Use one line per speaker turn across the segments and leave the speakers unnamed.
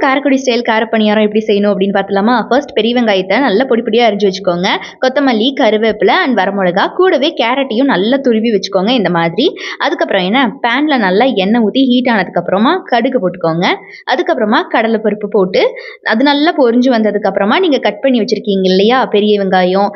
Karaikudi style கார பணியாரம் எப்படி செய்யணும் அப்படின்னு பார்த்தலாமா? ஃபர்ஸ்ட் பெரிய வெங்காயத்தை நல்லா பொடி பொடியா அரிஞ்சு வச்சுக்கோங்க. கொத்தமல்லி, கருவேப்பிலை அண்ட் வரமிளகா கூடவே கேரட்டையும் நல்லா துருவி வச்சுக்கோங்க இந்த மாதிரி. அதுக்கப்புறம் என்ன பேன்ல நல்லா எண்ணெய் ஊற்றி ஹீட் ஆனதுக்கப்புறமா கடுகு போட்டுக்கோங்க. அதுக்கப்புறமா கடலைப்பருப்பு போட்டு அது நல்லா பொரிஞ்சு வந்ததுக்கப்புறமா நீங்கள் கட் பண்ணி வச்சுருக்கீங்க இல்லையா பெரிய வெங்காயம்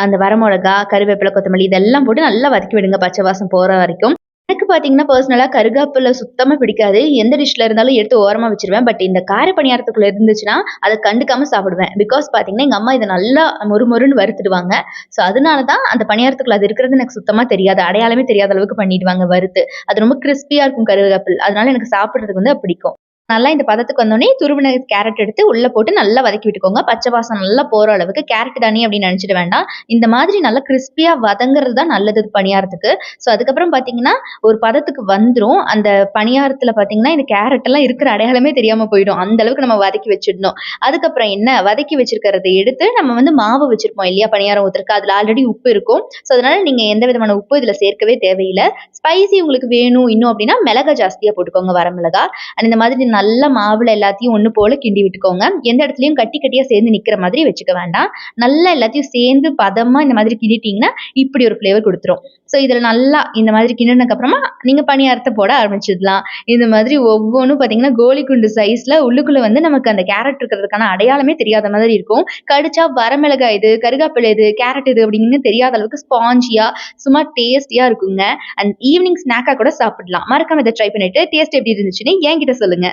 அந்த வரமிளகா, கருவேப்பிலை, கொத்தமல்லி இதெல்லாம் போட்டு நல்லா வதக்கி விடுங்க பச்சை வாசம் போகிற வரைக்கும். எனக்கு பார்த்தீங்கன்னா, பர்சனலா கருகாப்பில சுத்தமா பிடிக்காது. எந்த டிஷ்ல இருந்தாலும் எடுத்து ஓரமா வச்சுருவேன். பட் இந்த கார பணியாரத்துக்குள்ள இருந்துச்சுன்னா, அத கண்டுக்காம சாப்பிடுவேன். பிகாஸ் பார்த்தீங்கன்னா, எங்க அம்மா இத நல்லா மொறு மொறுன்னு வறுத்துடுவாங்க. ஸோ அதனால தான் அந்த பணியாரத்துக்குள்ள அது இருக்கிறது எனக்கு சுத்தமா தெரியாது. அடையாளமே தெரியாத அளவுக்கு பண்ணிடுவாங்க வறுத்து. அது ரொம்ப கிரிஸ்பியா இருக்கும் கருவேப்பில். அதனால எனக்கு சாப்பிடுறதுக்கு வந்து பிடிக்கும். நல்லா இந்த பதத்துக்கு வந்தோனே துருவின கேரட் எடுத்து உள்ள போட்டு நல்லா வதக்கி விட்டுக்கோங்க. பச்சை வாசம் நல்லா போற அளவுக்கு. கேரட் தானே அப்படின்னு நினைச்சிட வேண்டாம். இந்த மாதிரி நல்லா கிறிஸ்பியா வதங்குறது தான் நல்லது பணியாரத்துக்கு. ஸோ அதுக்கப்புறம் பார்த்தீங்கன்னா, ஒரு பதத்துக்கு வந்துரும். அந்த பணியாரத்துல பார்த்தீங்கன்னா, இந்த கேரட் எல்லாம் இருக்கிற அடையாளமே தெரியாம போயிடும். அந்த அளவுக்கு நம்ம வதக்கி வச்சிடணும். அதுக்கப்புறம் என்ன வதக்கி வச்சிருக்கிறத எடுத்து நம்ம வந்து மாவு வச்சிருப்போம் இல்லையா பணியாரம் ஊத்துறதுக்கு. அதுல ஆல்ரெடி உப்பு இருக்கும். ஸோ அதனால நீங்க எந்த விதமான உப்பு இதுல சேர்க்கவே தேவையில்ல. ஸ்பைசி உங்களுக்கு வேணும் இன்னும் அப்படின்னா மிளகா ஜாஸ்தியா போட்டுக்கோங்க வரமிளகா. அண்ட் இந்த மாதிரி நல்ல மாவுல எல்லாத்தையும் ஒண்ணு போல கிண்டி விட்டுக்கோங்க. எந்த இடத்துலயும் கட்டி கட்டியா சேர்ந்து நிக்கிற மாதிரி வச்சுக்க வேண்டாம். நல்லா எல்லாத்தையும் சேர்ந்து பதமா இந்த மாதிரி கிண்டிட்டீங்கன்னா இப்படி ஒரு ஃப்ளேவர் கொடுத்துரும். ஸோ இதுல நல்லா இந்த மாதிரி கிண்டினதுக்கு அப்புறமா நீங்க பணியாரத்தை போட ஆரம்பிச்சிடலாம். இந்த மாதிரி ஒவ்வொன்றும் பார்த்தீங்கன்னா கோலி குண்டு சைஸ்ல உள்ளுக்குள்ள வந்து நமக்கு அந்த கேரட் இருக்கிறதுக்கான அடையாளமே தெரியாத மாதிரி இருக்கும். கடிச்சா வரமிளகாய் இது, கருகாப்பிலை இது, கேரட் இது அப்படின்னு தெரியாத அளவுக்கு ஸ்பாஞ்சியா சும்மா டேஸ்டியா இருக்குங்க. அண்ட் ஈவினிங் ஸ்நாக்கா கூட சாப்பிடலாம். மறக்காம இதை ட்ரை பண்ணிட்டு டேஸ்ட் எப்படி இருந்துச்சுன்னு என்கிட்ட சொல்லுங்க.